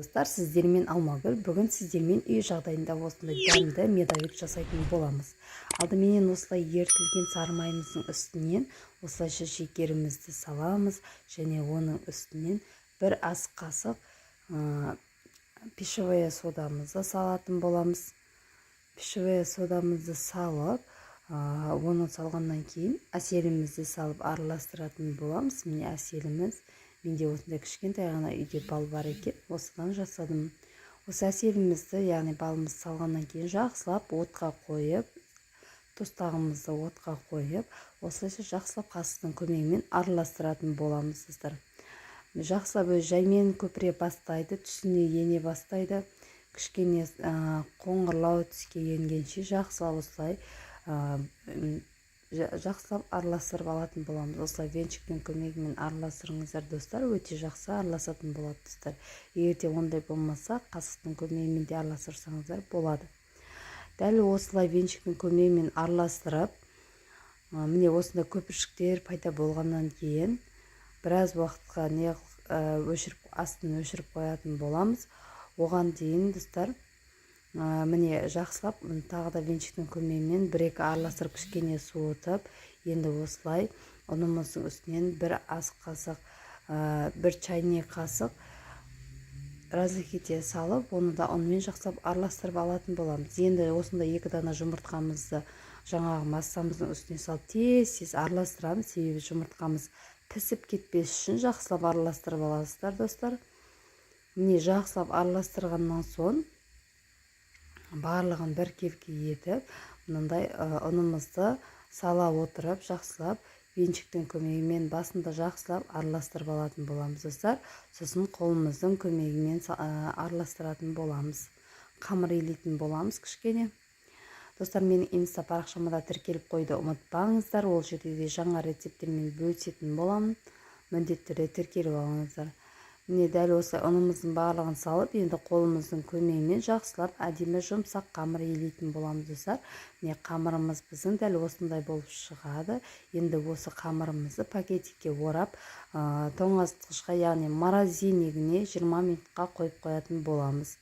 Достар, сіздермен Алмагүл. Бүгін сіздермен үй жағдайында осындай дәмді медовик жасайтын боламыз. Алдыменен осылай ерітілген сары майымыздың үстінен осылайша шекерімізді саламыз және оның үстінен бір ас қасық пищевая содамызды салатын боламыз. Пищевая содамызды салып, оны салғаннан кейін әселімізді салып араластыратын боламыз. Міне әселіміз. Менде осындай кішкентай ғана үйде бал бар екен, осыдан жасадым. Осы әселімізді, яғни балымызды салғаннан кейін жақсылап отқа қойып, тостағымызды отқа қойып, осылайша жақсылап қасықтың көмегімен араластыратын боламыз, достар. Жақсылап жаймен көпіре бастайды, түсіне ене бастайды. Кішкене қоңырлау түске енгенше жақсылап осылай жақсылап араластырып алатын боламыз. Осылай венчиктің көмегімен араластырыңыздар, достар, өте жақсы араласатын болады, достар. Егерде ондай болмаса, қасықтың көмегімен де араластырсаңыздар болады. Дәл осылай венчиктің көмегімен араластырып, міне осындай көпіршіктер пайда болғаннан кейін біраз уақытқа астын өшіріп қоятын боламыз. Оған дейін, достар, міне жақсылап тағы да венчиктің көмегімен бір-екі араластырып кішкене суытып, енді осылай ұнымыздың үстінен бір ас қасық, бір чайник қасық разликите салып, оны да ұнмен жақсылап араластырып алатын боламыз. Енді осында 2 дана жұмыртқамызды жаңағы массамыздың үстіне салып тез араластырамыз. Себебі жұмыртқамыз пісіп кетпес үшін жақсылап араластырып аласыздар, достар. Міне жақсылап араластырғаннан соң барлығын бір кепке етіп, мынандай ұнымызды сала отырып, жақсылап венчиктің көмегімен басында жақсылап араластырып алатын боламыз, достар. Сосын қолымыздың көмегімен араластыратын боламыз. Қамыр илейтін боламыз кішкене. Достар, менің инста парақшама да тіркеліп қойды, ұмытпаңыздар. Ол жерде де жаңа рецепттермен бөлісетін боламын. Міндетті түрде тіркеліп алыңыздар. Міне дәл осылай ұнымыздың барлығын салып, енді қолымыздың көмегімен жақсылап әдемі жұмсақ қамыр илейтін боламыз, достар. Міне қамырымыз біздің дәл осындай болып шығады. Енді осы қамырымызды пакетикке орап, тоңазытқышқа, яғни морозильнигіне 20 минутқа қойып қоятын боламыз.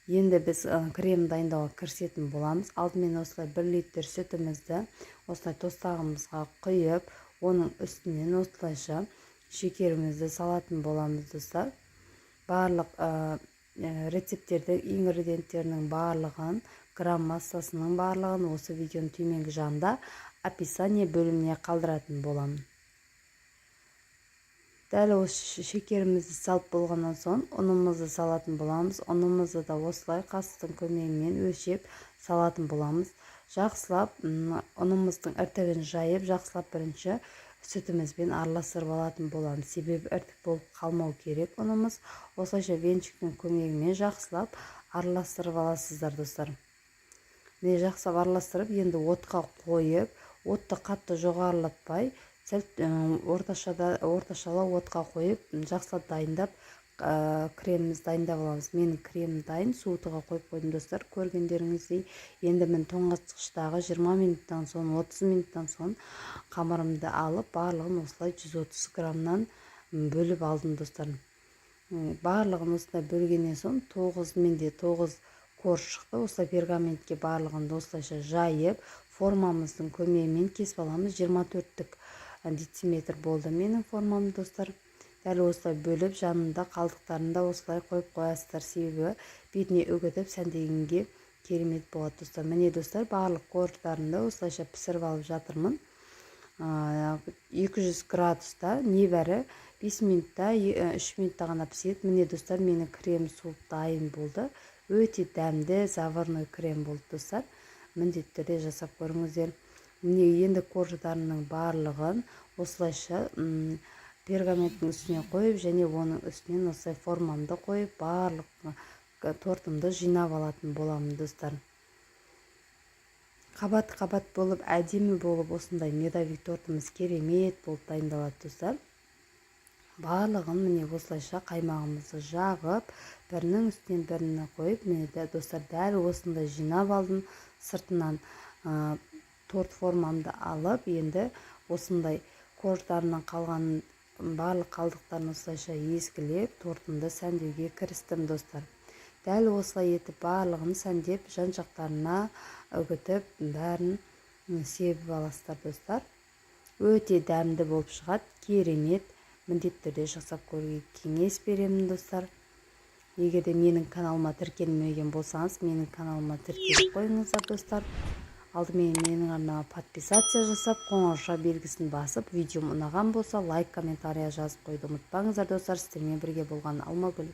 Енді біз крем дайындауға кірісетін боламыз. Алдымен осылай 1 литр сүтімізді осылай тостағымызға құйып, оның үстінен осылайша шекерімізді салатын боламыз, достар. Барлық рецепттердің ингредиенттерінің барлығын, грамм массасының барлығын осы видеоның төменгі жағында описание бөліміне қалдыратын боламын. Дәл осы шекерімізді салып болғаннан соң ұнымызды салатын боламыз. Ұнымызды да осылай қасықтың көмегімен өлшеп салатын боламыз. Жақсылап ұнымыздың іртігін жайып, жақсылап бірінші сүтімізбен араластырып алатын боламыз. Себебі іртік болып қалмау керек ұнымыз. Осылайша венчиктің көмегімен жақсылап араластырып аласыздар, достар. Міне жақсылап араластырып, енді отқа қойып, отты қатты жоғарылатпай, орташалау отқа қойып, жақсылап дайындап, креміміз дайындап аламыз. Менің кремім дайын, суытуға қойып қойдым, достар. Көргендеріңіздей, енді мен тоңазытқыштағы 20 минуттан соң, 30 минуттан соң қамырымды алып, барлығын осылай 130 граммнан бөліп алдым, достар. Барлығын осылай бөлгеннен соң 9 кор шықты. Осылай пергаментке барлығын осылайша жайып, формамыздың көмегімен кесіп аламыз. 24 дециметр болды менің формам, достар. Дәл осылай бөліп, жанында қалдықтарында осылай қойып қоясыздар. Себебі бетіне үгітіп сәндегенге керемет болады, достар. Міне, достар, барлық қорждарында осылайша пісіріп алып жатырмын. 200 градуста небәрі 5 минутта, 3 минутта ғана піседі. Міне, достар, менің крем суып дайын болды. Өте дәмді заварной крем болды, достар. Міндетті түрде жасап көріңіздер. Міне, енді қорждарының барлығын осылайша пергаменттің үстіне қойып, және оның үстінен осылай формамды қойып, барлық тортымды жинап алатын боламын, достар. Қабат-қабат болып, әдемі болып, осындай медовик тортымыз керемет болып дайындалады, достар. Барлығын міне осылайша қаймағымызды жағып, бірінің үстінен біріне қойып, міне достар, дәл осындай жинап алдым. Сыртынан торт формамды алып, енді осындай қорждарынан қалған барлық қалдықтарын осылайша езгілеп тортымды сәндеуге кірістім достар. Дәл осылай етіп барлығын сәндеп жан-жақтарына үгітіп бәрін себіп аласыздар достар. Өте дәмді болып шығады, керемет. Міндетті түрде жасап көруге кеңес беремін достар. Егер де менің каналыма тіркелмеген болсаңыз, менің каналыма тіркеліп қойыңыздар достар. Алдымен менің арнама подписация жасап, қоңырша белгісін басып, видеом ұнаған болса лайк, комментария жазып қойды ұмытпаңыздар достар. Сіздермен бірге болған Алмагүл.